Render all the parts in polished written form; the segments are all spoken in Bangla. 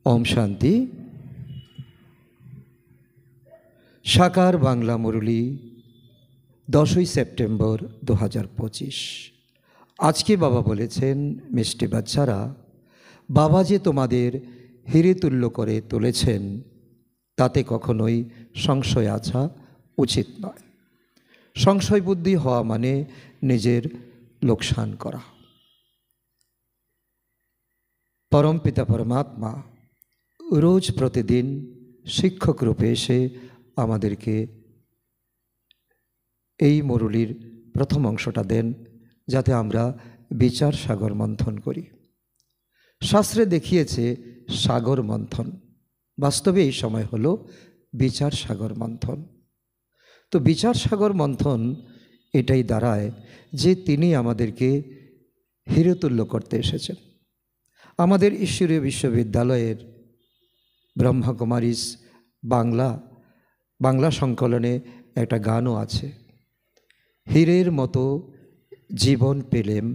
ওম শান্তি। সাকার বাংলা মুরলী 10ই সেপ্টেম্বর 2025। আজকে বাবা বলেছেন, মিষ্টি বাচ্চারা, বাবা যে তোমাদের হিরে তুল্য করে তুলেছেন তাতে কখনোই সংশয় আসা উচিত নয়। সংশয় বুদ্ধি হওয়া মানে নিজের লোকসান করা। পরমপিতা পরমাত্মা রোজ প্রতিদিন শিক্ষক রূপে এসে আমাদেরকে এই মুরলীর প্রথম অংশটা দেন, যাতে আমরা বিচার সাগর মন্থন করি। শাস্ত্রে দেখিয়েছে সাগর মন্থন, বাস্তবে এই সময় হলো বিচার সাগর মন্থন। তো বিচার সাগর মন্থন এটাই দাঁড়ায় যে তিনি আমাদেরকে হিরোতুল্য করতে এসেছেন। আমাদের ঈশ্বরীয় বিশ্ববিদ্যালয়ের ব্রহ্মকুমারীস বাংলা সংকলনে একটা গানও আছে, হীরের মতো জীবন পেলেম,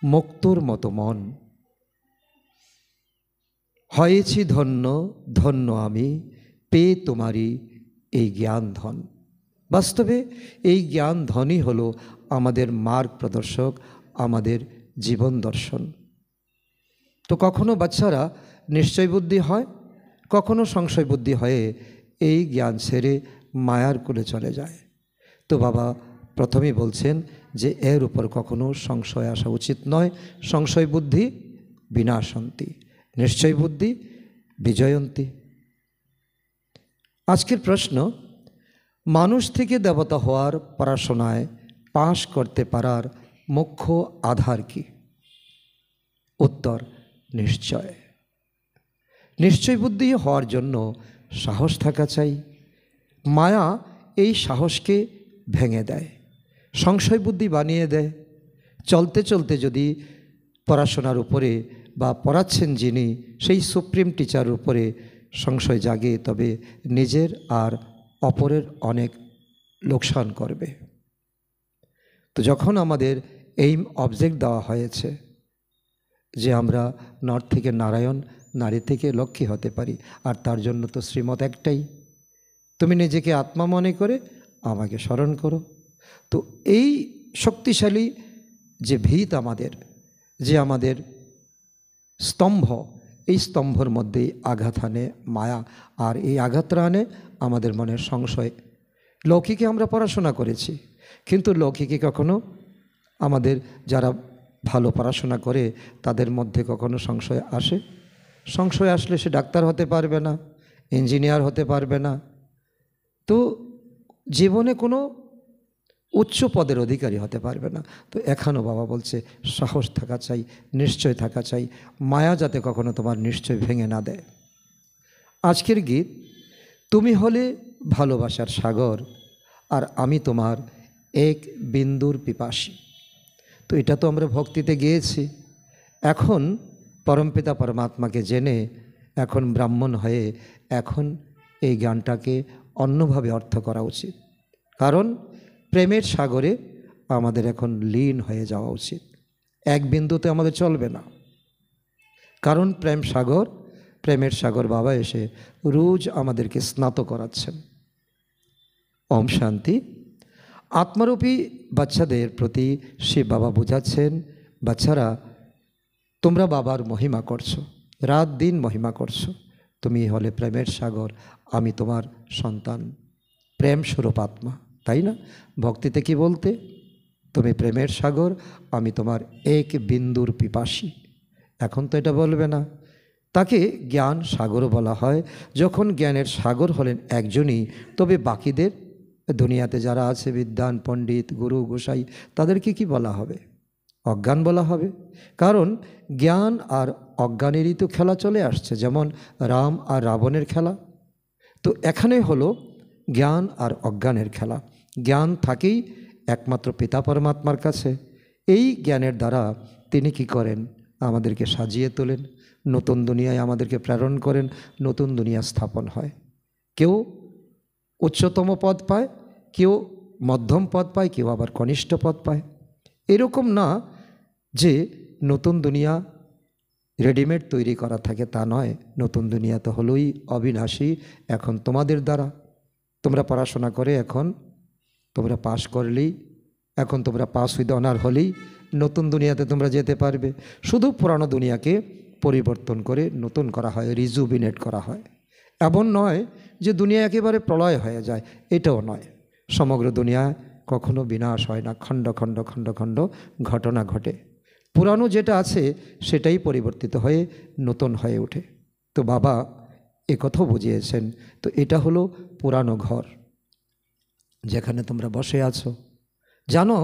মুক্তোর মতো মন, হয়েছি ধন্য ধন্য আমি, পেয়ে তোমারই এই জ্ঞান ধন। বাস্তবে এই জ্ঞান ধনই হলো আমাদের মার্গ প্রদর্শক, আমাদের জীবন দর্শন। তো কখনো বাচ্চারা নিশ্চয় বুদ্ধি হয়, কখনো সংশয় বুদ্ধি হয়ে এই জ্ঞান ছেড়ে মায়ার কুলে চলে যায়। তো বাবা প্রথমেই বলছেন যে এর উপর কখনো সংশয় আসা উচিত নয়। সংশয় বুদ্ধি বিনাশন্তি, নিশ্চয় বুদ্ধি বিজয়ন্তী। আজকের প্রশ্ন, মানুষ থেকে দেবতা হওয়ার পড়াশোনায় পাশ করতে পারার মুখ্য আধার কি? উত্তর, নিশ্চয়। নিশ্চয় বুদ্ধি হওয়ার জন্য সাহস থাকা চাই। মায়া এই সাহসকে ভেঙে দেয়, সংশয় বুদ্ধি বানিয়ে দেয়। চলতে চলতে যদি পড়াশোনার উপরে বা পড়াচ্ছেন যিনি, সেই সুপ্রিম টিচারের উপরে সংশয় জাগে, তবে নিজের আর অপরের অনেক লোকসান করবে। তো যখন আমাদের এইম অবজেক্ট দেওয়া হয়েছে যে আমরা নর থেকে নারায়ণ, নারী থেকে লক্ষ্মী হতে পারি, আর তার জন্য তো শ্রীমত একটাই, তুমি নিজেকে আত্মা মনে করে আমাকে স্মরণ করো। তো এই শক্তিশালী যে ভিত আমাদের, যে আমাদের স্তম্ভ, এই স্তম্ভর মধ্যেই আঘাত আনে মায়া, আর এই আঘাতটা আনে আমাদের মনের সংশয়। লৌকিকে আমরা পড়াশোনা করেছি, কিন্তু লৌকিকে কখনো আমাদের যারা ভালো পড়াশোনা করে তাদের মধ্যে কখনো সংশয় আসে? সংশয় আসলে সে ডাক্তার হতে পারবে না, ইঞ্জিনিয়ার হতে পারবে না, তো জীবনে কোনো উচ্চ পদের অধিকারী হতে পারবে না। তো এখনও বাবা বলছে সাহস থাকা চাই, নিশ্চয় থাকা চাই, মায়া যাতে কখনো তোমার নিশ্চয় ভেঙে না দেয়। আজকের গীত, তুমি হলে ভালোবাসার সাগর, আর আমি তোমার এক বিন্দুর পিপাসী। তো এটা তো আমরা ভক্তিতে গেয়েছি। এখন পরমপিতা পরমাত্মাকে জেনে, এখন ব্রাহ্মণ হয়ে, এখন এই গানটাকে অন্যভাবে অর্থ করা উচিত। কারণ প্রেমের সাগরে আমাদের এখন লীন হয়ে যাওয়া উচিত। এক বিন্দুতে আমাদের চলবে না, কারণ প্রেমের সাগর বাবা এসে রোজ আমাদেরকে স্নাত করাচ্ছেন। ওম শান্তি। আত্মারূপী বাচ্চাদের প্রতি শিব বাবা বোঝাচ্ছেন, বাচ্চারা তোমরা বাবার মহিমা করছো, রাত দিন মহিমা করছো। তুমি হলে প্রেমের সাগর, আমি তোমার সন্তান, প্রেম স্বরূপ আত্মা, তাই না? ভক্তিতে কি বলতে, তুমি প্রেমের সাগর, আমি তোমার এক বিন্দুর পিপাসী। এখন তো এটা বলবে না। তাকে জ্ঞান সাগরও বলা হয়। যখন জ্ঞানের সাগর হলেন একজনই, তবে বাকিদের দুনিয়াতে যারা আছে, বিদ্বান, পণ্ডিত, গুরু, গোসাই, তাদেরকে কি বলা হবে? অজ্ঞান বলা হবে। কারণ জ্ঞান আর অজ্ঞানেরই তো খেলা চলে আসছে, যেমন রাম আর রাবণের খেলা। তো এখানে হলো জ্ঞান আর অজ্ঞানের খেলা। জ্ঞান থাকেই একমাত্র পিতা পরমাত্মার কাছে। এই জ্ঞানের দ্বারা তিনি কি করেন? আমাদেরকে সাজিয়ে তোলেন, নতুন দুনিয়ায় আমাদেরকে প্রেরণ করেন, নতুন দুনিয়া স্থাপন হয়। কেউ উচ্চতম পদ পায়, কেউ মধ্যম পদ পায়, কেউ আবার কনিষ্ঠ পদ পায়। এরকম না যে নতুন দুনিয়া রেডিমেড তৈরি করা থাকে তা নয়। নতুন দুনিয়া তো হলোই অবিনাশী। এখন তোমাদের দ্বারা তোমরা পড়াশোনা করে এখন তোমরা পাস করলেই, এখন তোমরা পাস উইথ অনার হলেই নতুন দুনিয়াতে তোমরা যেতে পারবে। শুধু পুরানো দুনিয়াকে পরিবর্তন করে নতুন করা হয়, রিজুবিনেট করা হয়। এমন নয় যে দুনিয়া একেবারে প্রলয় হয়ে যায়, এটাও নয়। সমগ্র দুনিয়া কখনো বিনাশ হয় না, খণ্ড খণ্ড খণ্ড খণ্ড ঘটনা ঘটে। পুরানো যেটা আছে সেটাই পরিবর্তিত হয়ে নতুন হয়ে ওঠে। তো বাবা একথাও বুঝিয়েছেন। তো এটা হলো পুরানো ঘর যেখানে তোমরা বসে আছো। জানো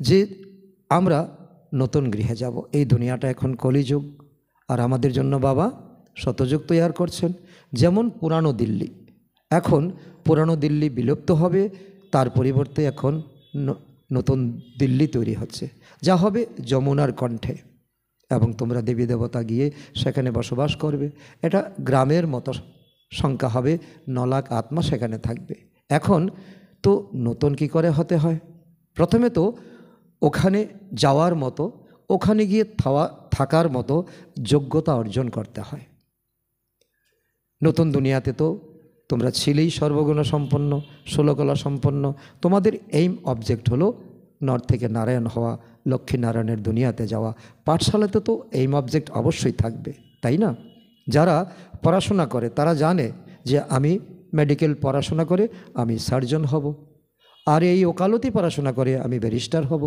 যে আমরা নতুন গৃহে যাব। এই দুনিয়াটা এখন কলিযুগ, আর আমাদের জন্য বাবা শতযুগ তৈরি করছেন। যেমন পুরানো দিল্লি, এখন পুরানো দিল্লি বিলুপ্ত হবে, তার পরিবর্তে এখন নতুন দিল্লি তৈরি হচ্ছে, যা হবে যমুনার কণ্ঠে। এবং তোমরা দেবী দেবতা গিয়ে সেখানে বসবাস করবে। এটা গ্রামের মতো সংখ্যা হবে, 9 লাখ আত্মা সেখানে থাকবে। এখন তো নতুন কি করে হতে হয়? প্রথমে তো ওখানে যাওয়ার মতো, ওখানে গিয়ে থাকার মতো যোগ্যতা অর্জন করতে হয়। নতুন দুনিয়াতে তো তোমরা ছিলেই সর্বগুণ সম্পন্ন, 16 কলা সম্পন্ন। তোমাদের এইম অবজেক্ট হলো নর্থ থেকে নারায়ণ হওয়া, লক্ষ্মীনারায়ণের দুনিয়াতে যাওয়া। পাঠশালাতে তো এইম অবজেক্ট অবশ্যই থাকবে, তাই না? যারা পড়াশোনা করে তারা জানে যে আমি মেডিকেল পড়াশোনা করে আমি সার্জন হব, আর এই ওকালতি পড়াশোনা করে আমি ব্যারিস্টার হব,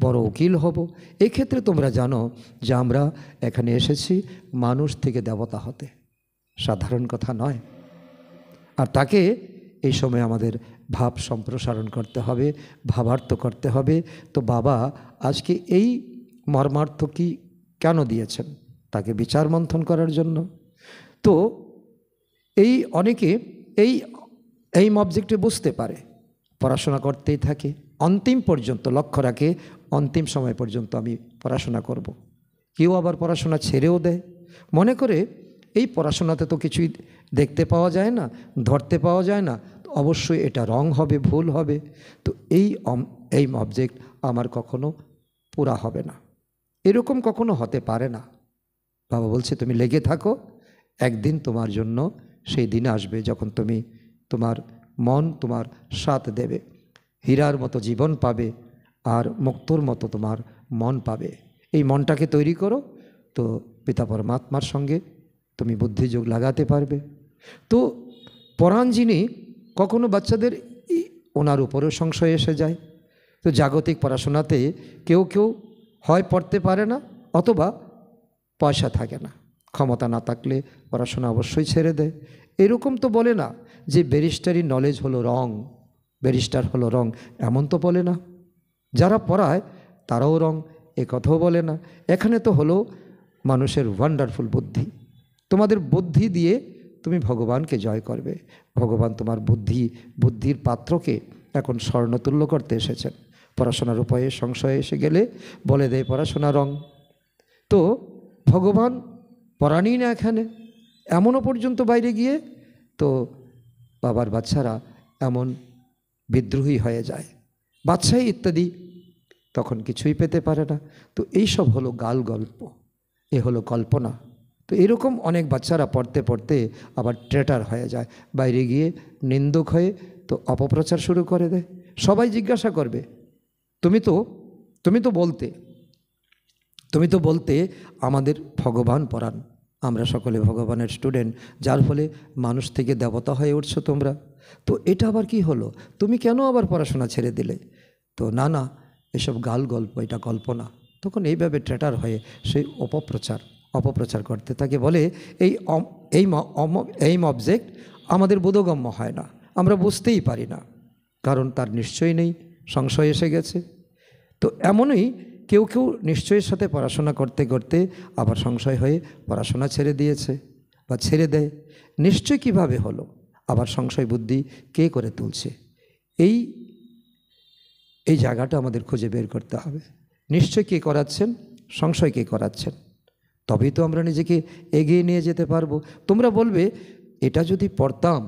বড় উকিল হব। এই ক্ষেত্রে তোমরা জানো যে আমরা এখানে এসেছি মানুষ থেকে দেবতা হতে, সাধারণ কথা নয়। আর তাকে এই সময় আমাদের ভাব সম্প্রসারণ করতে হবে, ভাবার্থ করতে হবে। তো বাবা আজকে এই মর্মার্থ কি কেন দিয়েছেন? তাকে বিচার মন্থন করার জন্য। তো এই অনেকে এই অবজেক্টে বুঝতে পারে, পড়াশোনা করতেই থাকে অন্তিম পর্যন্ত, লক্ষ্য রাখে অন্তিম সময় পর্যন্ত আমি পড়াশোনা করব। কেউ আবার পড়াশোনা ছেড়েও দেয়, মনে করে এই পড়াশোনাতে তো কিছুই দেখতে পাওয়া যায় না, ধরতে পাওয়া যায় না, অবশ্যই এটা রং হবে, ভুল হবে। তো এই অবজেক্ট আমার কখনো পুরা হবে না, এরকম কখনো হতে পারে না। বাবা বলছে তুমি লেগে থাকো, একদিন তোমার জন্য সেই দিন আসবে যখন তোমার মন তোমার সাথ দেবে, হীরার মতো জীবন পাবে আর মুক্তোর মতো তোমার মন পাবে। এই মনটাকে তৈরি করো, তো পিতা পরমাত্মার সঙ্গে তুমি বুদ্ধিযোগ লাগাতে পারবে। তো পরাণ যিনি, কখনো বাচ্চাদের ওনার উপরেও সংশয় এসে যায়। তো জাগতিক পড়াশোনাতে কেউ হয় পড়তে পারে না, অথবা পয়সা থাকে না, ক্ষমতা না থাকলে পড়াশোনা অবশ্যই ছেড়ে দেয়। এরকম তো বলে না যে ব্যারিস্টারি নলেজ হলো রং, ব্যারিস্টার হলো রং, এমন তো বলে না। যারা পড়ায় তারাও রং, এ কথাও বলে না। এখানে তো হলো মানুষের ওয়ান্ডারফুল বুদ্ধি। তোমাদের বুদ্ধি দিয়ে তুমি ভগবানকে জয় করবে। ভগবান তোমার বুদ্ধির পাত্রকে এখন স্বর্ণতুল্য করতে এসেছেন। পড়াশোনার উপায়ে সংশয় এসে গেলে বলে দেয় পড়াশোনা রং। তো ভগবান পড়ানই না এখানে, এমনও পর্যন্ত বাইরে গিয়ে তো বাবার বাচ্চারা এমন বিদ্রোহী হয়ে যায়, বাচ্চাই ইত্যাদি, তখন কিছুই পেতে পারে না। তো এইসব হলো গাল গল্প, এ হলো কল্পনা। তো এরকম অনেক বাচ্চারা পড়তে পড়তে আবার ট্রেটার হয়ে যায়, বাইরে গিয়ে নিন্দুক হয়ে তো অপপ্রচার শুরু করে দেয়। সবাই জিজ্ঞাসা করবে তুমি তো বলতে আমাদের ভগবান পড়ান, আমরা সকলে ভগবানের স্টুডেন্ট, যার ফলে মানুষ থেকে দেবতা হয়ে উঠছো তোমরা। তো এটা আবার কি হলো? তুমি কেন আবার পড়াশোনা ছেড়ে দিলে? তো না, এসব গাল গল্প, এটা কল্পনা। তখন এইভাবে ট্রেটার হয়ে সেই অপপ্রচার করতে থাকে। বলে এই অবজেক্ট আমাদের বোধগম্য হয় না, আমরা বুঝতেই পারি না, কারণ তার নিশ্চয় নেই, সংশয় এসে গেছে। তো এমনই কেউ নিশ্চয়ের সাথে পড়াশোনা করতে করতে আবার সংশয় হয়ে পড়াশোনা ছেড়ে দিয়েছে বা ছেড়ে দেয়। নিশ্চয় কিভাবে হলো? আবার সংশয় বুদ্ধি কে করে তুলছে? এই জায়গাটা আমাদের খুঁজে বের করতে হবে। নিশ্চয় কে করাচ্ছেন, সংশয় কে করাচ্ছেন, তবেই তো আমরা নিজেকে এগিয়ে নিয়ে যেতে পারবো। তোমরা বলবে এটা যদি পড়তাম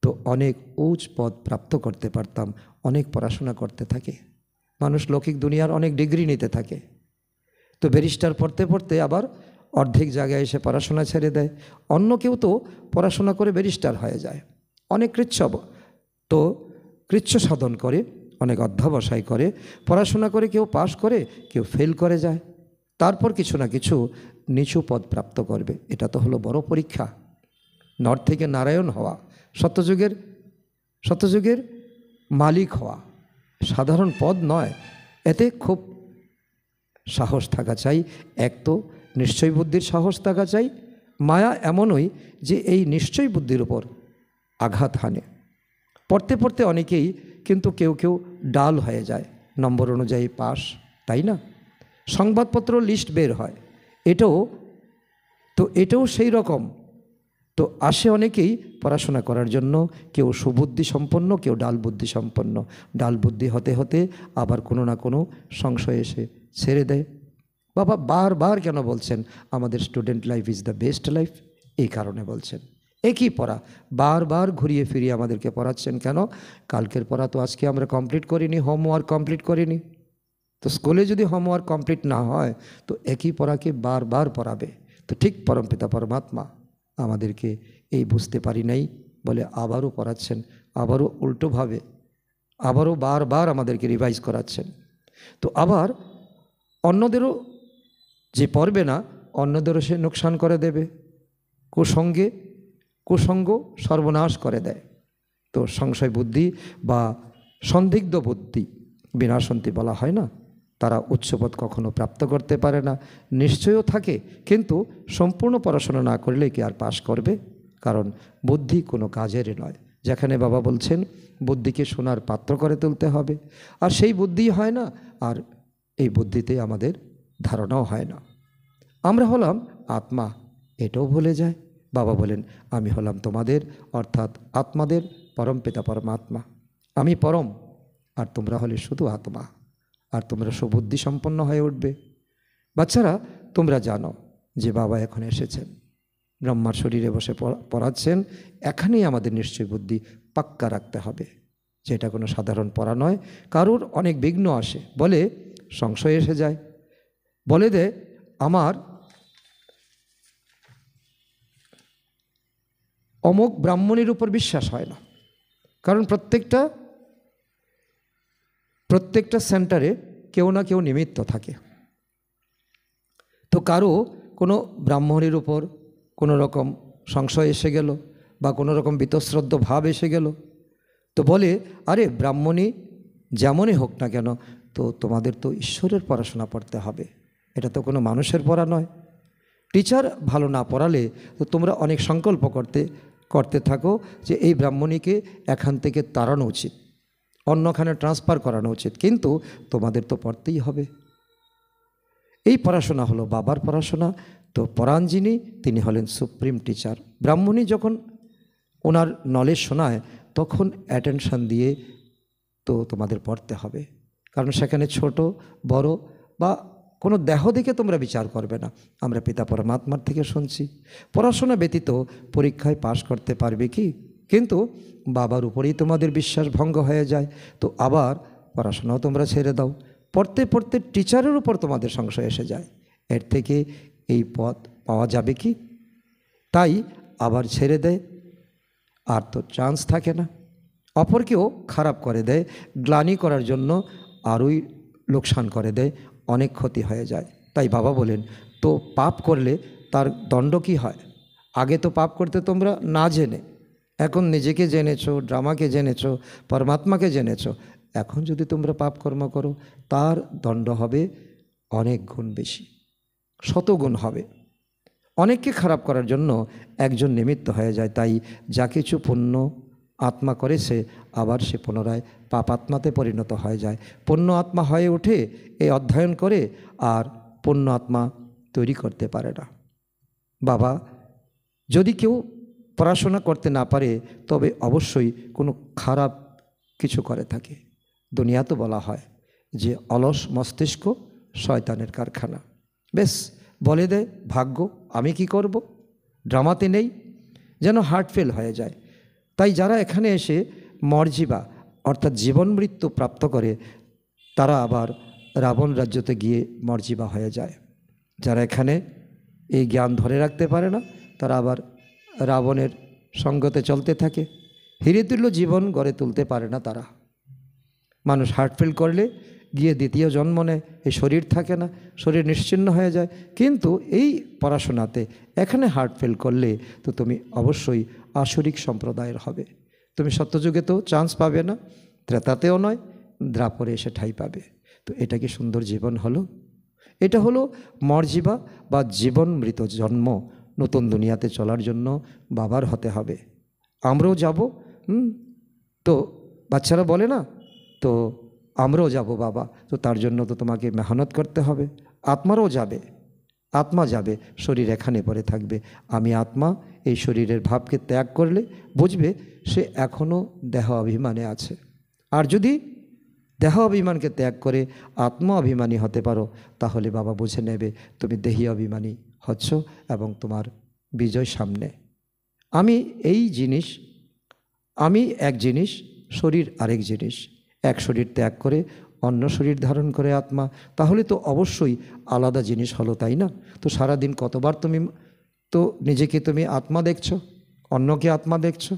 তো অনেক উচ্চ পদ প্রাপ্ত করতে পারতাম। অনেক পড়াশোনা করতে থাকে মানুষ, লৌকিক দুনিয়ার অনেক ডিগ্রি নিতে থাকে। তো ব্যারিস্টার পড়তে পড়তে আবার অর্ধেক জায়গায় এসে পড়াশোনা ছেড়ে দেয়। অন্য কেউ তো পড়াশোনা করে ব্যারিস্টার হয়ে যায়, অনেক কৃচ্ছ সাধন করে, অনেক অধ্যবসায় করে, পড়াশোনা করে কেউ পাশ করে, কেউ ফেল করে যায়, তারপর কিছু না কিছু নিচু পদ প্রাপ্ত করবে। এটা তো হলো বড় পরীক্ষা। নর থেকে নারায়ণ হওয়া, সত্যযুগের মালিক হওয়া সাধারণ পদ নয়। এতে খুব সাহস থাকা চাই। এক তো নিশ্চয় বুদ্ধির সাহস থাকা চাই। মায়া এমনই যে এই নিশ্চয় বুদ্ধির উপর আঘাত হানে। পড়তে পড়তে অনেকেই কিন্তু কেউ ডাল হয়ে যায়, নম্বর অনুযায়ী পাস, তাই না? সংবাদপত্র লিস্ট বের হয়, এটাও সেই রকম। তো আসে অনেকেই পড়াশোনা করার জন্য, কেউ সুবুদ্ধি সম্পন্ন, কেউ ডাল বুদ্ধি সম্পন্ন। ডাল বুদ্ধি হতে হতে আবার কোনো না কোনো সংশয় এসে ছেড়ে দেয়। বাবা বারবার কেন বলছেন আমাদের student life is the best life? এই কারণে বলছেন। একই পড়া বারবার ঘুরিয়ে ফিরিয়ে আমাদেরকে পড়াচ্ছেন কেন? কালকের পড়া তো আজকে আমরা কমপ্লিট করিনি, হোমওয়ার্ক কমপ্লিট করিনি। তো স্কুলে যদি হোমওয়ার্ক কমপ্লিট না হয় তো একই পড়াকে বারবার পড়াবে। তো ঠিক পরমপিতা পরমাত্মা আমাদেরকে এই বুঝতে পারি নাই বলে আবারও পড়াচ্ছেন, আবারও উল্টোভাবে, আবারও বারবার আমাদেরকে রিভাইজ করাচ্ছেন। তো আবার অন্যদেরও যে পড়বে না, অন্যদেরও সে নোকসান করে দেবে। কুসঙ্গ সর্বনাশ করে দেয়। তো সংশয় বুদ্ধি বা সন্দিগ্ধ বুদ্ধি বিনাশন্তি বলা হয় না, তারা উচ্চপদ কখনো প্রাপ্ত করতে পারে না। নিশ্চয়ও থাকে, কিন্তু সম্পূর্ণ পড়াশোনা না করলে কি আর পাশ করবে? কারণ বুদ্ধি কোনো কাজের নয়। যেখানে বাবা বলছেন বুদ্ধিকে সোনার পাত্র করে তুলতে হবে, আর সেই বুদ্ধি হয় না, আর এই বুদ্ধিতে আমাদের ধারণাও হয় না। আমরা হলাম আত্মা, এটাও ভুলে যায়। বাবা বলেন আমি হলাম তোমাদের অর্থাৎ আত্মাদের পরমপিতা পরমাত্মা। আমি পরম, আর তোমরা হলে শুধু আত্মা, আর তোমরা সুবুদ্ধি সম্পন্ন হয়ে উঠবে। বাচ্চারা, তোমরা জানো যে বাবা এখন এসেছেন, ব্রহ্মার শরীরে বসে পড়াচ্ছেন। এখানেই আমাদের নিশ্চয় বুদ্ধি পাক্কা রাখতে হবে যে এটা কোনো সাধারণ পড়া নয়। কারোর অনেক বিঘ্ন আসে, বলে সংশয় এসে যায়, বলে দেয় আমার অমুক ব্রাহ্মণের উপর বিশ্বাস হয় না। কারণ প্রত্যেকটা সেন্টারে কেউ না কেউ নিমিত্ত থাকে। তো কারো কোনো ব্রাহ্মণের উপর কোনো রকম সংশয় এসে গেল বা কোনো রকম বীতশ্রদ্ধ ভাব এসে গেল, তো বলে আরে ব্রাহ্মণী যেমনই হোক না কেন, তো তোমাদের তো ঈশ্বরের পড়াশোনা পড়তে হবে, এটা তো কোনো মানুষের পড়া নয়। টিচার ভালো না পড়ালে তো তোমরা অনেক সংকল্প করতে থাকো যে এই ব্রাহ্মণীকে এখান থেকে তাড়ানো উচিত, অন্যখানে ট্রান্সফার করানো উচিত, কিন্তু তোমাদের তো পড়তেই হবে। এই পড়াশোনা হলো বাবার পড়াশোনা। তো পরাণ যিনি, তিনি হলেন সুপ্রিম টিচার। ব্রাহ্মণী যখন ওনার নলেজ শোনায় তখন অ্যাটেনশন দিয়ে তো তোমাদের পড়তে হবে, কারণ সেখানে ছোট বড় বা কোনো দেহ দেখে তোমরা বিচার করবে না। আমরা পিতা পরমাত্মার থেকে শুনছি পড়াশোনা ব্যতীত পরীক্ষায় পাশ করতে পারবে কি? কিন্তু বাবার উপরেই তোমাদের বিশ্বাস ভঙ্গ হয়ে যায়, তো আবার পড়াশোনাও তোমরা ছেড়ে দাও। পড়তে পড়তে টিচারের উপর তোমাদের সংশয় এসে যায়, এর থেকে এই পথ পাওয়া যাবে কি? তাই আবার ছেড়ে দেয়, আর তো চান্স থাকে না। অপরকেও খারাপ করে দেয়, গ্লানি করার জন্য আরোই লোকসান করে দেয়, অনেক ক্ষতি হয়ে যায়। তাই বাবা বলেন তো পাপ করলে তার দণ্ড কি হয়? আগে তো পাপ করতে তোমরা না জেনে, এখন নিজেকে জেনেছো, ড্রামাকে জেনেছো, পরমাত্মাকে জেনেছো। এখন যদি তোমরা পাপ কর্ম করো তার দণ্ড হবে অনেক গুণ বেশি, শতগুণ হবে। অনেককে খারাপ করার জন্য একজন নিমিত্ত হয়ে যায়। তাই যা কিছু পুণ্য আত্মা করেছে আবার সে পুনরায় পাপ আত্মাতে পরিণত হয়ে যায়। পুণ্য আত্মা হয়ে ওঠে এই অধ্যয়ন করে, আর পুণ্য আত্মা তৈরি করতে পারে না। বাবা যদি কেউ পড়াশোনা করতে না পারে তবে অবশ্যই কোনো খারাপ কিছু করে থাকে। দুনিয়া তো বলা হয় যে অলস মস্তিষ্ক শয়তানের কারখানা। বেশ বলে দেয় ভাগ্য, আমি কি করব, ড্রামাতে নেই, যেন হার্ট ফেল হয়ে যায়। তাই যারা এখানে এসে মর্জিবা অর্থাৎ জীবন মৃত্যু প্রাপ্ত করে তারা আবার রাবণ রাজ্যতে গিয়ে মর্জিবা হয়ে যায়। যারা এখানে এই জ্ঞান ধরে রাখতে পারে না, তারা আবার রাবণের সঙ্গতে চলতে থাকে। হৃদতুল্য জীবন গড়ে তুলতে পারে না তারা। মানুষ হার্ট ফেল করলে গিয়ে দ্বিতীয় জন্ম নেয়, এই শরীর থাকে না, শরীর নিশ্চিহ্ন হয়ে যায়। কিন্তু এই পড়াশোনাতে এখানে হার্ট ফেল করলে তো তুমি অবশ্যই আসরিক সম্প্রদায়ের হবে। তুমি সত্যযুগে তো চান্স পাবে না, ত্রেতাতেও নয়, দ্রাপরে এসে ঠাঁই পাবে। তো এটা কি সুন্দর জীবন হলো? এটা হলো মর্জিবা বা জীবন মৃত জন্ম। নতুন দুনিয়াতে চলার জন্য বাবার হতে হবে। আমরাও যাব, তো বাচ্চারা বলে না, তো আমরাও যাব বাবা, তো তার জন্য তো তোমাকে মেহনত করতে হবে। আত্মারও যাবে, আত্মা যাবে, শরীর এখানে পড়ে থাকবে। আমি আত্মা এই শরীরের ভাবকে ত্যাগ করলে বুঝবে সে এখনও দেহ অভিমানে আছে। আর যদি দেহ অভিমানকে ত্যাগ করে আত্মা অভিমানী হতে পারো, তাহলে বাবা বুঝে নেবে তুমি দেহি অভিমানী হচ্ছ এবং তোমার বিজয় সামনে। আমি এক জিনিস, শরীর আরেক জিনিস। এক শরীর ত্যাগ করে অন্য শরীর ধারণ করে আত্মা, তাহলে তো অবশ্যই আলাদা জিনিস হলো, তাই না? তো সারাদিন কতবার তুমি তো নিজেকে তুমি আত্মা দেখছো, অন্যকে আত্মা দেখছো,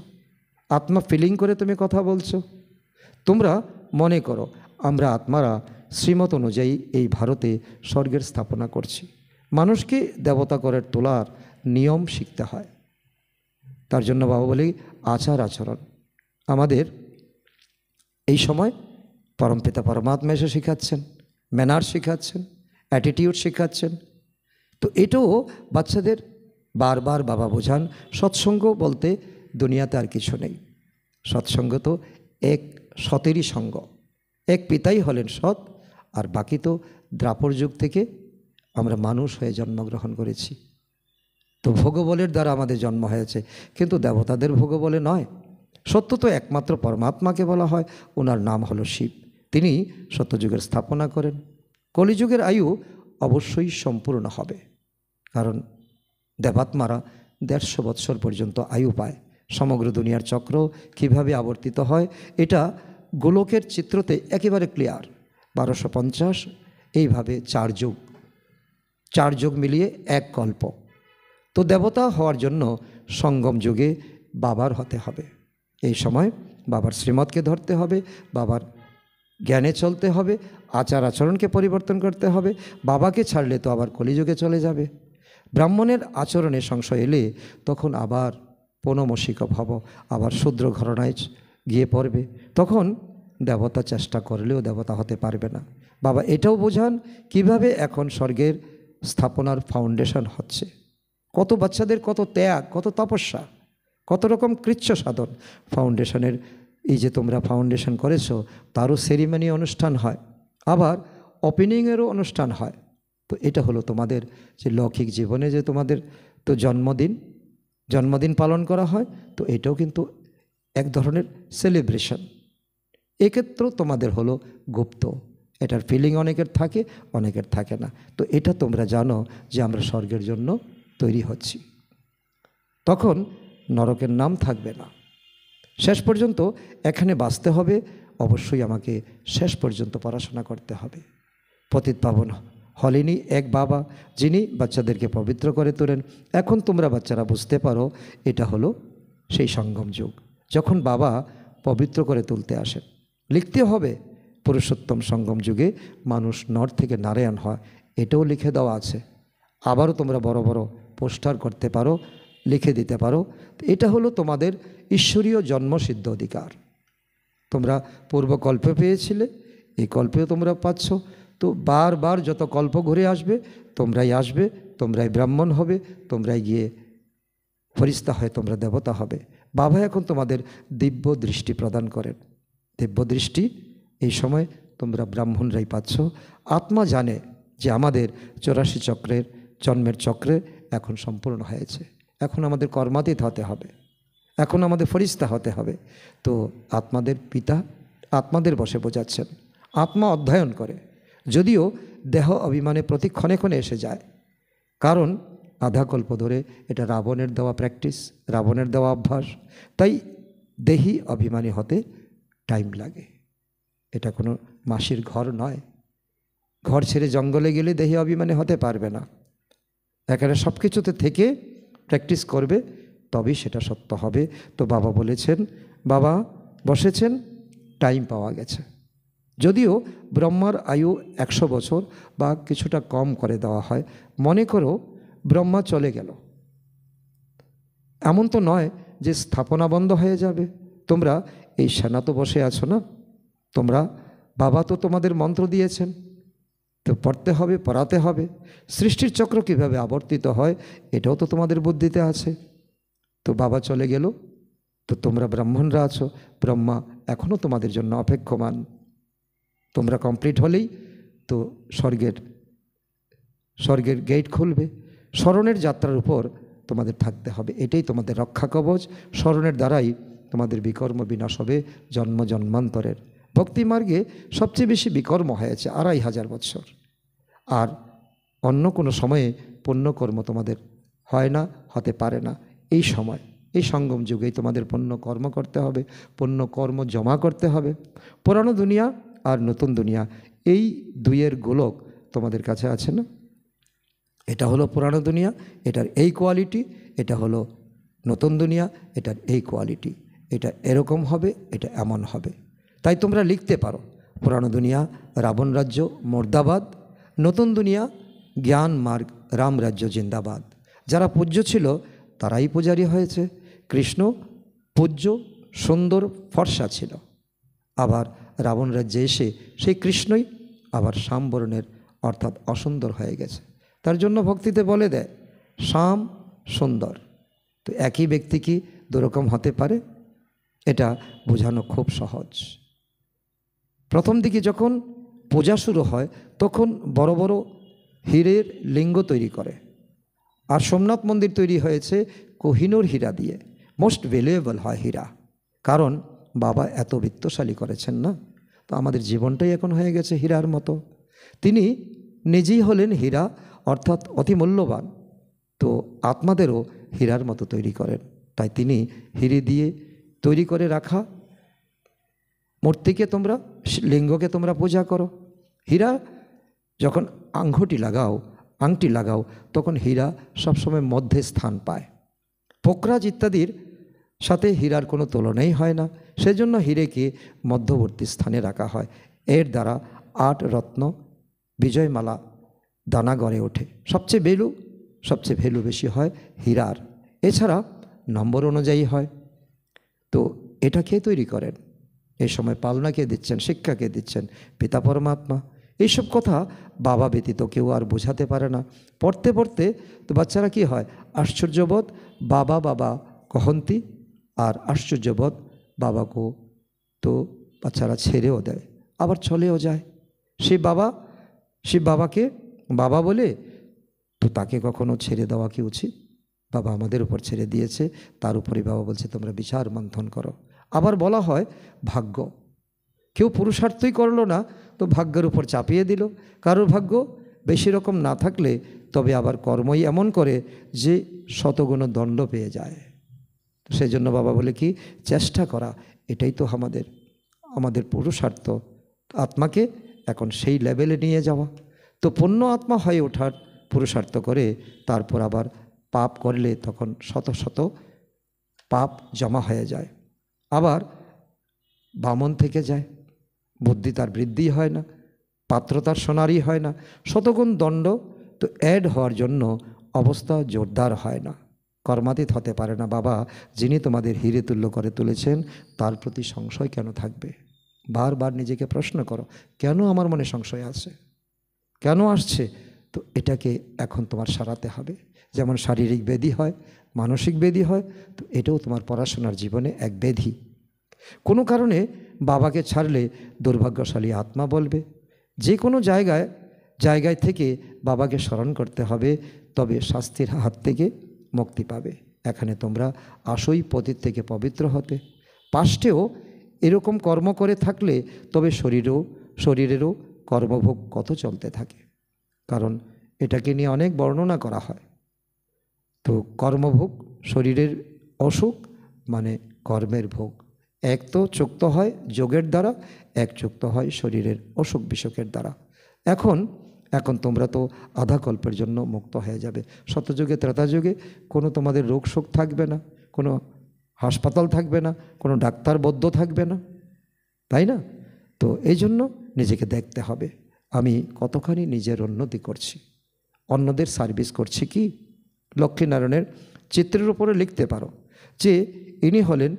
আত্মা ফিলিং করে তুমি কথা বলছো। তোমরা মনে করো আমরা আত্মারা শ্রীমত অনুযায়ী এই ভারতে স্বর্গের স্থাপনা করছি। মানুষকে দেবতা করে তোলার নিয়ম শিখতে হয়। তার জন্য বাবা বলি আচার আচরণ আমাদের এই সময় পরমপিতা পরমাত্মা এসে শেখাচ্ছেন, ম্যানার শেখাচ্ছেন, অ্যাটিটিউড শেখাচ্ছেন। তো এটাও বাচ্চাদের বারবার বাবা বোঝান। সৎসঙ্গ বলতে দুনিয়াতে আর কিছু নেই। সৎসঙ্গ তো এক সতেরই সঙ্গ, এক পিতাই হলেন সৎ, আর বাকি তো দ্রাপর যুগ থেকে আমরা মানুষ হয়ে জন্মগ্রহণ করেছি। তো ভোগবলের দ্বারা আমাদের জন্ম হয়েছে, কিন্তু দেবতাদের ভোগবলে নয়। সত্য তো একমাত্র পরমাত্মাকে বলা হয়, ওনার নাম হলো শিব। তিনি সত্যযুগের স্থাপনা করেন। কলিযুগের আয়ু অবশ্যই সম্পূর্ণ হবে, কারণ দেবাত্মারা 150 বৎসর পর্যন্ত আয়ু পায়। সমগ্র দুনিয়ার চক্র কিভাবে আবর্তিত হয় এটা গোলকের চিত্রতে একেবারে ক্লিয়ার। 1250 এইভাবে 4 যুগ মিলিয়ে এক কল্প। তো দেবতা হওয়ার জন্য সঙ্গম যুগে বাবার হতে হবে। এই সময় বাবার শ্রীমতকে ধরতে হবে, বাবার জ্ঞানে চলতে হবে, আচার আচরণকে পরিবর্তন করতে হবে। বাবাকে ছাড়লে তো আবার কলিযুগে চলে যাবে। ব্রাহ্মণের আচরণে সংশয় এলে তখন আবার পনমসিক ভব, আবার শূদ্র ঘরনায় গিয়ে পড়বে। তখন দেবতা চেষ্টা করলেও দেবতা হতে পারবে না। বাবা এটাও বোঝান কিভাবে এখন স্বর্গের স্থাপনার ফাউন্ডেশন হচ্ছে। কত বাচ্চাদের কত ত্যাগ, কত তপস্যা, কত রকম কৃচ্ছ সাধন। ফাউন্ডেশনের এই যে তোমরা ফাউন্ডেশন করেছো তারও সেরিমনি অনুষ্ঠান হয়, আবার ওপেনিংয়েরও অনুষ্ঠান হয়। তো এটা হলো তোমাদের যে লৌকিক জীবনে যে তোমাদের তো জন্মদিন পালন করা হয়, তো এটাও কিন্তু এক ধরনের সেলিব্রেশন। এক্ষেত্রেও তোমাদের হলো গুপ্ত, এটার ফিলিং অনেকের থাকে, অনেকের থাকে না। তো এটা তোমরা জানো যে আমরা স্বর্গের জন্য তৈরি হচ্ছি। তখন নরকের নাম থাকবে না। শেষ পর্যন্ত এখানে বাঁচতে হবে, অবশ্যই আমাকে শেষ পর্যন্ত পড়াশোনা করতে হবে। পতিত পাবন হলেনি এক বাবা যিনি বাচ্চাদেরকে পবিত্র করে তোলেন। এখন তোমরা বাচ্চারা বুঝতে পারো এটা হলো সেই সঙ্গম যুগ, যখন বাবা পবিত্র করে তুলতে আসেন। লিখতে হবে পুরুষোত্তম সঙ্গম যুগে মানুষ নর থেকে নারায়ণ হয়, এটাও লিখে দেওয়া আছে। আবারও তোমরা বড় বড় পোস্টার করতে পারো, লিখে দিতে পারো। এটা হলো তোমাদের ঈশ্বরীয় জন্মসিদ্ধ অধিকার। তোমরা পূর্বকল্পে পেয়েছিলে, এই কল্পেও তোমরা পাচ্ছ। তো বারবার যত কল্প ঘুরে আসবে তোমরাই ব্রাহ্মণ হবে, তোমরাই গিয়ে ফরিস্তা হয়, তোমরা দেবতা হবে। বাবা এখন তোমাদের দিব্য দৃষ্টি প্রদান করেন। দিব্য দৃষ্টি এই সময় তোমরা ব্রাহ্মণরাই পাচ্ছ। আত্মা জানে যে আমাদের 84 চক্রের জন্মের চক্রে এখন সম্পূর্ণ হয়েছে। এখন আমাদের কর্মাতীত হতে হবে, এখন আমাদের ফরিস্তা হতে হবে। তো আত্মাদের পিতা আত্মাদের বসে বোঝাচ্ছেন। আত্মা অধ্যয়ন করে, যদিও দেহ অভিমানে প্রতি ক্ষণে ক্ষণে এসে যায়, কারণ আধা কল্প ধরে এটা রাবণের দেওয়া প্র্যাকটিস, রাবণের দেওয়া অভ্যাস। তাই দেহি অভিমানী হতে টাইম লাগে। এটা কোনো মাসির ঘর নয়। ঘর ছেড়ে জঙ্গলে গেলে দেহি অভিমানী হতে পারবে না। এখানে সব কিছুতে থেকে প্র্যাকটিস করবে, তবেই সেটা সত্য হবে। তো বাবা বলেছেন, বাবা বসেছেন, টাইম পাওয়া গেছে। যদিও ব্রহ্মার আয়ু 100 বছর বা কিছুটা কম করে দেওয়া হয়। মনে করো ব্রহ্মা চলে গেল, এমন তো নয় যে স্থাপনা বন্ধ হয়ে যাবে। তোমরা এই সেনা তো বসে আছো না, তোমরা বাবা তো তোমাদের মন্ত্র দিয়েছেন, তো পড়তে হবে, পড়াতে হবে। সৃষ্টির চক্র কীভাবে আবর্তিত হয় এটাও তো তোমাদের বুদ্ধিতে আছে। তো বাবা চলে গেল, তো তোমরা ব্রাহ্মণরা আছো, ব্রহ্মা এখনও তোমাদের জন্য অপেক্ষমান। তোমরা কমপ্লিট হলেই তো স্বর্গের গেট খুলবে। স্মরণের যাত্রার উপর তোমাদের থাকতে হবে, এটাই তোমাদের রক্ষা কবচ। স্মরণের দ্বারাই তোমাদের বিকর্ম বিনাশ হবে জন্ম জন্মান্তরের। ভক্তিমার্গে সবচেয়ে বেশি বিকর্ম হয়েছে 2500 বৎসর, আর অন্য কোনো সময়ে পুণ্যকর্ম তোমাদের হয় না, হতে পারে না। এই সময়, এই সঙ্গম যুগেই তোমাদের পুণ্য কর্ম করতে হবে, পুণ্য কর্ম জমা করতে হবে। পুরানো দুনিয়া আর নতুন দুনিয়া, এই দুইয়ের গোলক তোমাদের কাছে আছে না? এটা হলো পুরানো দুনিয়া, এটার এই কোয়ালিটি, এটা হলো নতুন দুনিয়া, এটার এই কোয়ালিটি। এটা এরকম হবে, এটা এমন হবে। তাই তোমরা লিখতে পারো, পুরানো দুনিয়া রাবণ রাজ্য মুর্দাবাদ, নতুন দুনিয়া জ্ঞান মার্গ রাম রাজ্য জিন্দাবাদ। যারা পূজ্য ছিল তারাই পূজারী হয়েছে। কৃষ্ণ পূজ্য, সুন্দর, ফর্সা ছিল, আবার রাবণ রাজ্যে এসে সেই কৃষ্ণই আবার শ্যামবর্ণের অর্থাৎ অসুন্দর হয়ে গেছে। তার জন্য ভক্তিতে বলে দেয় শ্যাম সুন্দর। তো একই ব্যক্তি কি দুরকম হতে পারে? এটা বোঝানো খুব সহজ। প্রথম দিকে যখন পূজা শুরু হয় তখন বড় বড় হীরের লিঙ্গ তৈরি করে, আর সোমনাথ মন্দির তৈরি হয়েছে কোহিনূর হীরা দিয়ে। মোস্ট ভ্যালুয়েবল হয় হীরা, কারণ বাবা এত বিত্তশালী করেছেন না। তো আমাদের জীবনটাই এখন হয়ে গেছে হীরার মতো। তিনি নিজেই হলেন হীরা, অর্থাৎ অতি মূল্যবান। তো আত্মাদেরও হীরার মতো তৈরি করেন। তাই তিনি হিরে দিয়ে তৈরি করে রাখা মূর্তিকে তোমরা, লিঙ্গকে তোমরা পূজা করো। হীরা যখন আংটি লাগাও তখন হীরা সবসময় মধ্যে স্থান পায়। পোকরাজ ইত্যাদির সাথে হীরার কোনো তুলনাই হয় না, সেজন্য হীরেকে মধ্যবর্তী স্থানে রাখা হয়। এর দ্বারা 8 রত্ন বিজয়মালা দানা গড়ে ওঠে। সবচেয়ে ভ্যালু বেশি হয় হীরার। এছাড়া নম্বর অনুযায়ী হয়। তো এটা কে তৈরি করেন? এই সময় পালনা কে দিচ্ছেন, শিক্ষা কে দিচ্ছেন? পিতা পরমাত্মা। এইসব কথা বাবা ব্যতীত কেউ আর বোঝাতে পারে না। পড়তে পড়তে তো বাচ্চারা কি হয়, আশ্চর্যবোধ বাবা বাবা কহন্তি, আর আশ্চর্যবোধ বাবাকে তো বাচ্চারা ছেড়েও দেয়, আবার চলেও যায়। সে বাবাকে বাবা বলে, তো তাকে কখনো ছেড়ে দেওয়া কি উচিত? বাবা আমাদের উপর ছেড়ে দিয়েছে, তার উপরে বাবা বলছে তোমরা বিচার মন্থন করো। আবার বলা হয় ভাগ্য, কেউ পুরুষার্থই করলো না তো ভাগ্যের উপর চাপিয়ে দিল। কারোর ভাগ্য বেশি রকম না থাকলে তবে আবার কর্মই এমন করে যে শতগুণ দণ্ড পেয়ে যায়। সেই জন্য বাবা বলে কি, চেষ্টা করা, এটাই তো আমাদের পুরুষার্থ, আত্মাকে এখন সেই লেভেলে নিয়ে যাওয়া। তো পূর্ণ আত্মা হয়ে ওঠার পুরুষার্থ করে তারপর আবার পাপ করলে তখন শত শত পাপ জমা হয়ে যায়, আবার বামন থেকে যায়, বুদ্ধি তার বৃদ্ধি হয় না, পাত্র তার সোনারই হয় না, শতগুণ দণ্ড তো অ্যাড হওয়ার জন্য অবস্থা জোরদার হয় না, কর্মাতীত হতে পারে না। বাবা যিনি তোমাদের হিরে তুল্য করে তুলেছেন তার প্রতি সংশয় কেন থাকবে? বারবার নিজেকে প্রশ্ন করো, কেন আমার মনে সংশয় আছে, কেন আসছে? তো এটাকে এখন তোমার সারাতে হবে। যেমন শারীরিক ব্যাধি হয়, মানসিক ব্যাধি হয়, তো এটাও তোমার পড়াশোনার জীবনে এক ব্যাধি। কোনো কারণে বাবাকে ছাড়লে দুর্ভাগ্যশালী আত্মা বলবে। যে কোনো জায়গায় থেকে বাবাকে স্মরণ করতে হবে, তবে শাস্তির হাত থেকে মুক্তি পাবে। এখানে তোমরা আসই পতিত থেকে পবিত্র হতে। পাস্টেও এরকম কর্ম করে থাকলে তবে শরীরেরও কর্মভোগ কত চলতে থাকে, কারণ এটাকে নিয়ে অনেক বর্ণনা করা হয়। তো কর্মভোগ, শরীরের অসুখ মানে কর্মের ভোগ। এক তো চুক্ত হয় যোগের দ্বারা, এক চুক্ত হয় শরীরের অসুখ বিসুখের দ্বারা। এখন এখন তোমরা তো আধা কল্পের জন্য মুক্ত হয়ে যাবে। সত্যযুগে ত্রেতাযুগে কোনো তোমাদের রোগ শোক থাকবে না, কোনো হাসপাতাল থাকবে না, কোনো ডাক্তার বৈদ্য থাকবে না, তাই না? তো এই জন্য নিজেকে দেখতে হবে আমি কতখানি নিজের উন্নতি করছি, অন্যদের সার্ভিস করছি কি। লক্ষ্মীনারায়ণের চিত্রের উপরে লিখতে পারো যে ইনি হলেন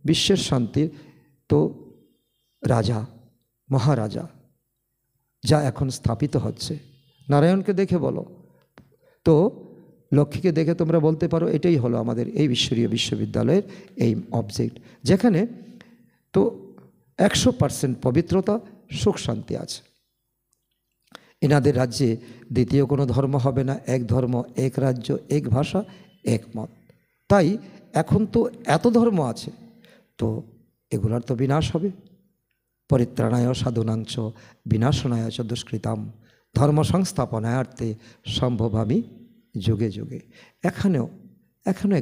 বিশ্বের শান্তির তো রাজা, মহারাজা, যা এখন স্থাপিত হচ্ছে। নারায়ণকে দেখে বলো, তো লক্ষ্মীকে দেখে তোমরা বলতে পারো এটাই হলো আমাদের এই ঈশ্বরীয় বিশ্ববিদ্যালয়ের এই অবজেক্ট, যেখানে তো 100% পবিত্রতা, সুখ শান্তি আছে। এনাদের রাজ্যে দ্বিতীয় কোনো ধর্ম হবে না, এক ধর্ম, এক রাজ্য, এক ভাষা, এক মত। তাই এখন তো এত ধর্ম আছে, তো এগুলার তো বিনাশ হবে। পরিত্রাণায় সাধুনাঞ্চ বিনাশনায় চ দুষ্কৃতাম ধর্ম সংস্থাপনায়ার্থে সম্ভবামি যুগে যুগে। এখানেও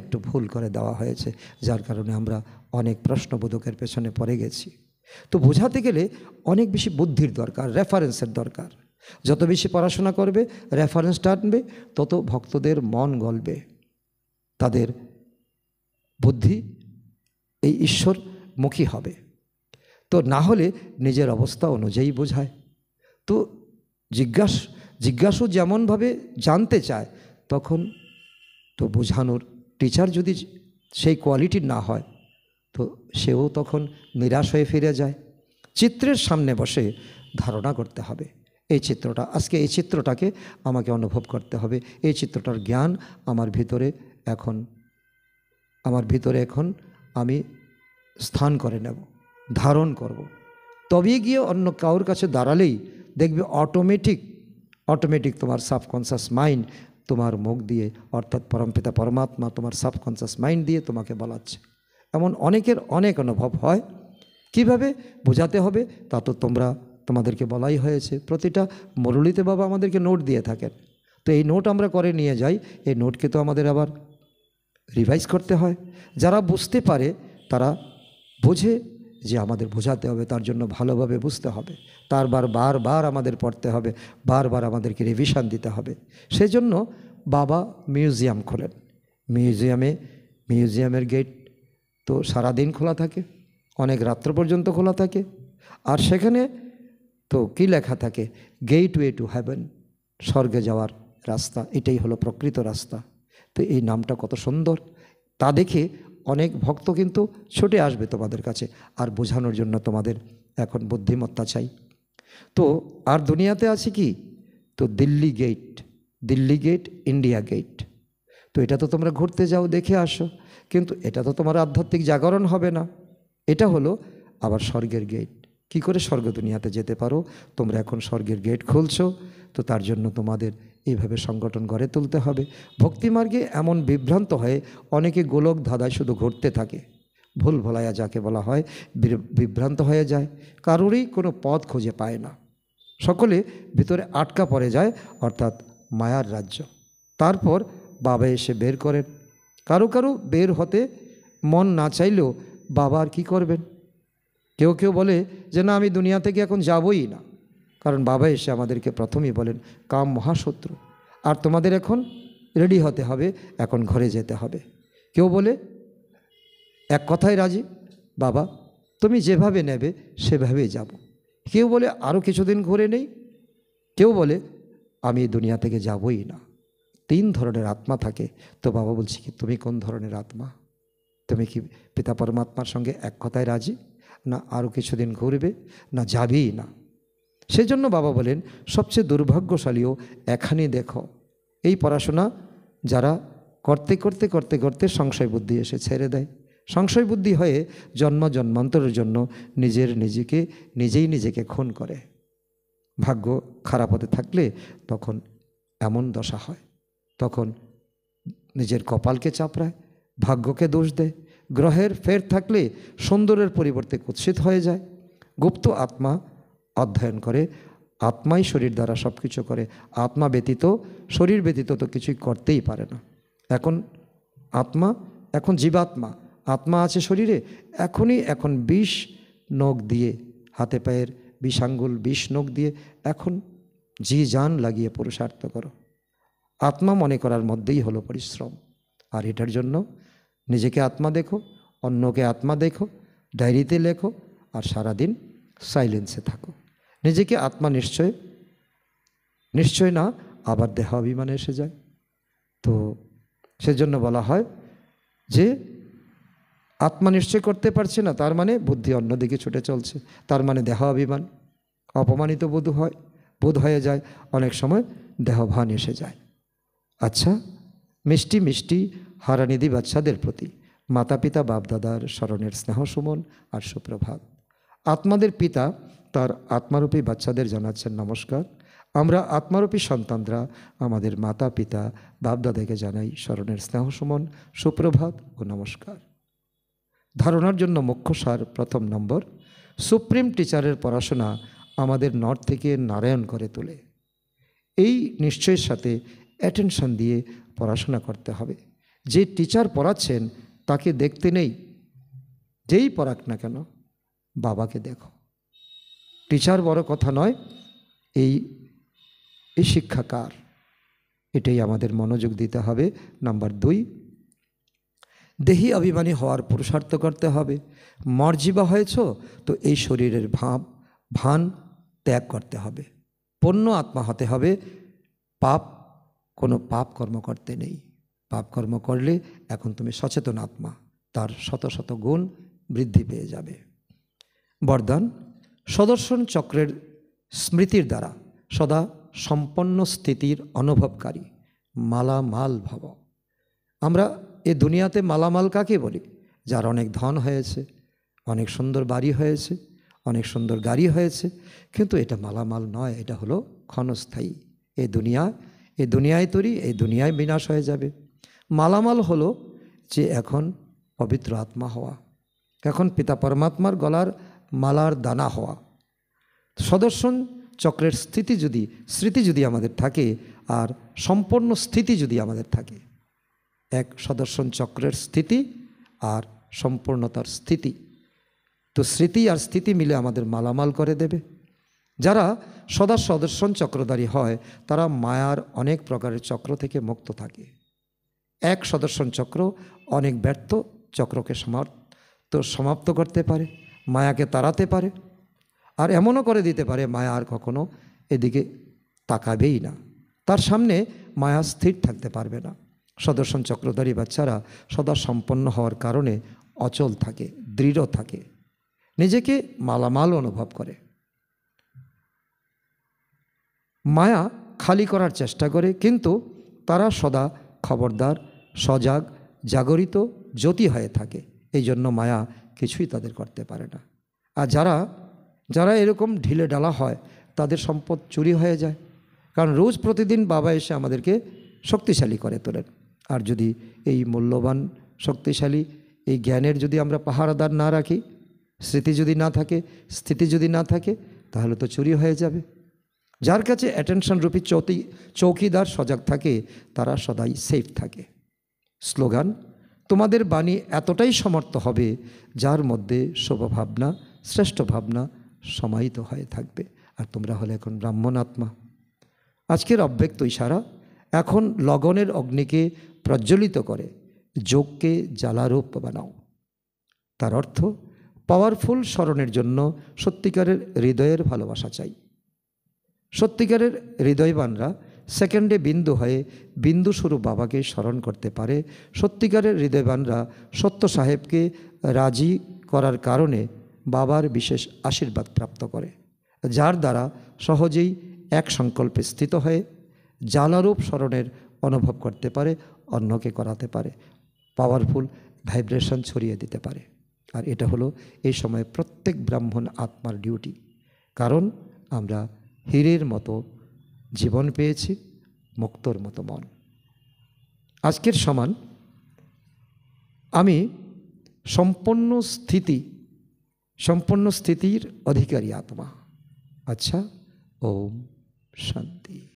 একটু ভুল করে দেওয়া হয়েছে, যার কারণে আমরা অনেক প্রশ্নবোধকের পেছনে পড়ে গেছি। তো বোঝাতে গেলে অনেক বেশি বুদ্ধির দরকার, রেফারেন্সের দরকার। যত বেশি পড়াশোনা করবে, রেফারেন্স টানবে, তত ভক্তদের মন গলবে, তাদের বুদ্ধি এই ঈশ্বরমুখী হবে। তো না হলে নিজের অবস্থা অনুযায়ী বোঝায়। তো জিজ্ঞাসু যেমনভাবে জানতে চায়, তখন তো বোঝানোর টিচার যদি সেই কোয়ালিটির না হয়, তো সেও তখন নিরাশ হয়ে ফিরে যায়। চিত্রের সামনে বসে ধারণা করতে হবে এই চিত্রটা, আজকে এই চিত্রটাকে আমাকে অনুভব করতে হবে, এই চিত্রটার জ্ঞান আমার ভিতরে এখন আমি স্থান করে নেব, ধারণ করব। তবেই গিয়ে অন্য কারোর কাছে দাঁড়ালেই দেখবে অটোমেটিক তোমার সাবকনসিয়াস মাইন্ড তোমার মুখ দিয়ে, অর্থাৎ পরমপিতা পরমাত্মা তোমার সাবকনসিয়াস মাইন্ড দিয়ে তোমাকে বলাচ্ছে। এমন অনেকের অনেক অনুভব হয়। কিভাবে বোঝাতে হবে তা তো তোমাদেরকে বলাই হয়েছে। প্রতিটা মুরলিতে বাবা আমাদেরকে নোট দিয়ে থাকেন, তো এই নোট আমরা করে নিয়ে যাই, এই নোটকে তো আমাদের আবার রিভাইজ করতে হয়। যারা বুঝতে পারে তারা বোঝে যে আমাদের বোঝাতে হবে, তার জন্য ভালোভাবে বুঝতে হবে, বারবার আমাদের পড়তে হবে, বারবার আমাদেরকে রিভিশন দিতে হবে। সেই জন্য বাবা মিউজিয়াম খোলেন। মিউজিয়ামের গেট তো সারাদিন খোলা থাকে, অনেক রাত্র পর্যন্ত খোলা থাকে। আর সেখানে তো কী লেখা থাকে, গেটওয়ে টু হেভেন, স্বর্গে যাওয়ার রাস্তা, এটাই হলো প্রকৃত রাস্তা। তো এই নামটা কত সুন্দর, তা দেখে অনেক ভক্ত কিন্তু ছুটে আসবে তোমাদের কাছে। আর বোঝানোর জন্য তোমাদের এখন বুদ্ধিমত্তা চাই। তো আর দুনিয়াতে আছে কি, তো দিল্লি গেট, ইন্ডিয়া গেট। তো এটা তো তোমরা ঘুরতে যাও, দেখে আসো, কিন্তু এটা তো তোমার আধ্যাত্মিক জাগরণ হবে না। এটা হলো আবার স্বর্গের গেট। কি করে স্বর্গ দুনিয়াতে যেতে পারো? তোমরা এখন স্বর্গের গেট খুলছো, তো তার জন্য তোমাদের এইভাবে সংগঠন গড়ে তুলতে হবে। ভক্তিমার্গে এমন বিভ্রান্ত হয়ে অনেকে গোলক ধাঁধায় শুধু ঘুরতে থাকে, ভুল ভোলাইয়া যাকে বলা হয়, বিভ্রান্ত হয়ে যায়, কারোরই কোনো পথ খুঁজে পায় না, সকলে ভিতরে আটকা পড়ে যায়, অর্থাৎ মায়ার রাজ্য। তারপর বাবা এসে বের করেন। কারো বের হতে মন না চাইলেও বাবা আর কী করবেন? কেউ বলে যে না, আমি দুনিয়া থেকে এখন যাবই না, কারণ বাবা এসে আমাদেরকে প্রথমেই বলেন কাম মহাশত্রু, আর তোমাদের এখন রেডি হতে হবে, এখন ঘরে যেতে হবে। কেউ বলে এক কথায় রাজি, বাবা তুমি যেভাবে নেবে সেভাবেই যাব। কেউ বলে আরও কিছুদিন ঘুরে নেই, কেউ বলে আমি দুনিয়া থেকে যাবই না। 3 ধরনের আত্মা থাকে। তো বাবা বলছি কি, তুমি কোন ধরনের আত্মা? তুমি কি পিতা পরমাত্মার সঙ্গে এক কথায় রাজি, না আরও কিছুদিন ঘুরবে, না যাবেই না? সেজন্য বাবা বলেন সবচেয়ে দুর্ভাগ্যশালীও এখানে দেখো, এই পড়াশোনা যারা করতে সংশয় বুদ্ধি এসে ছেড়ে দেয়, সংশয় বুদ্ধি হয়ে জন্মান্তরের জন্য নিজেকে খুন করে। ভাগ্য খারাপ হতে থাকলে তখন এমন দশা হয়, তখন নিজের কপালকে চাপড়ায়, ভাগ্যকে দোষ দেয়। গ্রহের ফের থাকলে সুন্দরের পরিবর্তে কুৎসিত হয়ে যায়। গুপ্ত আত্মা অধ্যয়ন করে, আত্মাই শরীর দ্বারা সব কিছু করে, আত্মা ব্যতীত, শরীর ব্যতীত তো কিছুই করতেই পারে না। এখন জীবাত্মা, আত্মা আছে শরীরে, এখন 20 নখ দিয়ে, হাতে পায়ের 20 আঙ্গুল 20 নখ দিয়ে এখন জি জান লাগিয়ে পুরুষার্থ করো। আত্মা মনে করার মধ্যেই হলো পরিশ্রম। আর এটার জন্য নিজেকে আত্মা দেখো, অন্যকে আত্মা দেখো, ডায়েরিতে লেখো, আর সারাদিন সাইলেন্সে থাকো। নিজেকে আত্মা নিশ্চয় না, আবার দেহ অভিমানে এসে যায়। তো সেজন্য বলা হয় যে আত্মা নিশ্চয় করতে পারছে না, তার মানে বুদ্ধি অন্যদিকে ছুটে চলছে, তার মানে দেহ অভিমান, অপমানিত বোধ হয়ে যায়, অনেক সময় দেহভান এসে যায়। আচ্ছা, মিষ্টি মিষ্টি হারানিধি বাচ্চাদের প্রতি মাতা পিতা বাপদাদার স্মরণের স্নেহ সুমন আর সুপ্রভাত। আত্মাদের পিতা তার আত্মারূপী বাচ্চাদের জানাচ্ছেন নমস্কার। আমরা আত্মারূপী সন্তানরা আমাদের মাতা পিতা বাপদাদাকে জানাই স্মরণের স্নেহ সুমন, সুপ্রভাত ও নমস্কার। ধারণার জন্য মুখ্য সার, প্রথম নম্বর, সুপ্রিম টিচারের পড়াশোনা আমাদের নর্থ থেকে নারায়ণ করে তোলে। এই নিশ্চয়ের সাথে অ্যাটেনশন দিয়ে পড়াশোনা করতে হবে। যে টিচার পড়াচ্ছেন তাকে দেখতে নেই, যেই পড়াক না কেন বাবাকে দেখো। টিচার বড় কথা নয়, এই শিক্ষাকার, এটাই আমাদের মনোযোগ দিতে হবে। নাম্বার 2, দেহি অভিমানী হওয়ার পুরুষার্থ করতে হবে। মর্জিবা হয়েছ তো এই শরীরের ভান ত্যাগ করতে হবে। পূর্ণ আত্মা হতে হবে। কোনো পাপ কর্ম করতে নেই। পাপ কর্ম করলে এখন তুমি সচেতন আত্মা, তার শত শত গুণ বৃদ্ধি পেয়ে যাবে। বরদান, সুদর্শন চক্রের স্মৃতির দ্বারা সদা সম্পন্ন স্থিতির অনুভবকারী মালামাল ভব। আমরা এ দুনিয়াতে মালামাল কাকে বলি? যার অনেক ধন হয়েছে, অনেক সুন্দর বাড়ি হয়েছে, অনেক সুন্দর গাড়ি হয়েছে, কিন্তু এটা মালামাল নয়, এটা হলো ক্ষণস্থায়ী। এই দুনিয়ায় তৈরি, এই দুনিয়ায় বিনাশ হয়ে যাবে। মালামাল হলো যে এখন পবিত্র আত্মা হওয়া, এখন পিতা পরমাত্মার গলার মালার দানা হওয়া। সুদর্শন চক্রের স্মৃতি যদি আমাদের থাকে, আর সম্পূর্ণ স্থিতি যদি আমাদের থাকে, এক সুদর্শন চক্রের স্থিতি আর সম্পূর্ণতার স্থিতি, তো স্মৃতি আর স্থিতি মিলে আমাদের মালামাল করে দেবে। যারা সদা সুদর্শন চক্রধারী হয় তারা মায়ার অনেক প্রকারের চক্র থেকে মুক্ত থাকে। এক সুদর্শন চক্র অনেক ব্যর্থ চক্রকে সমাপ্ত করতে পারে, মায়াকে তাড়াতে পারে, আর এমনও করে দিতে পারে মায়া আর কখনো এদিকে তাকাবেই না, তার সামনে মায়া স্থির থাকতে পারবে না। সুদর্শন চক্রধারী বাচ্চারা সদা সম্পন্ন হওয়ার কারণে অচল থাকে, দৃঢ় থাকে, নিজেকে মালামাল অনুভব করে। মায়া খালি করার চেষ্টা করে, কিন্তু তারা সদা খবরদার, সজাগ, জাগরিত, জ্যোতি হয়ে থাকে। এই জন্য মায়া কিছুই তাদের করতে পারে না। আর যারা এরকম ঢিলে ঢালা হয় তাদের সম্পদ চুরি হয়ে যায়, কারণ রোজ প্রতিদিন বাবা এসে আমাদেরকে শক্তিশালী করে তোলেন। আর যদি এই মূল্যবান শক্তিশালী এই জ্ঞানের যদি আমরা পাহারাদার না রাখি, স্মৃতি যদি না থাকে, স্থিতি যদি না থাকে, তাহলে তো চুরি হয়ে যাবে। যার কাছে অ্যাটেনশন রূপী চৌকিদার সজাগ থাকে তারা সদাই সেফ থাকে। স্লোগান, তোমাদের বাণী এতটাই সমর্থ হবে যার মধ্যে শুভ ভাবনা, শ্রেষ্ঠ ভাবনা সমাহিত হয়ে থাকবে। আর তোমরা হলে এখন ব্রাহ্মণ আত্মা। আজকের অব্যক্ত ইশারা, এখন লগনের অগ্নিকে প্রজ্বলিত করে যোগকে জ্বালারূপ বানাও। তার অর্থ, পাওয়ারফুল স্মরণের জন্য সত্যিকারের হৃদয়ের ভালোবাসা চাই। সত্যিকারের হৃদয়বানরা সেকেন্ডে বিন্দু হয়ে বিন্দু স্বরূপ বাবাকে স্মরণ করতে পারে। সত্যিকারের হৃদয়বানরা সত্য সাহেবকে রাজি করার কারণে বাবার বিশেষ আশীর্বাদ প্রাপ্ত করে, যার দ্বারা সহজেই এক সংকল্পে স্থিত হয়ে জ্বালারূপ স্মরণের অনুভব করতে পারে, অন্যকে করাতে পারে, পাওয়ারফুল ভাইব্রেশন ছড়িয়ে দিতে পারে। আর এটা হলো এই সময় প্রত্যেক ব্রাহ্মণ আত্মার ডিউটি, কারণ আমরা হীরের মতো জীবন পেয়েছি, মুক্তর মতো মন। আজকের সমান আমি সম্পন্ন স্থিতির অধিকারী আত্মা। আচ্ছা, ওম শান্তি।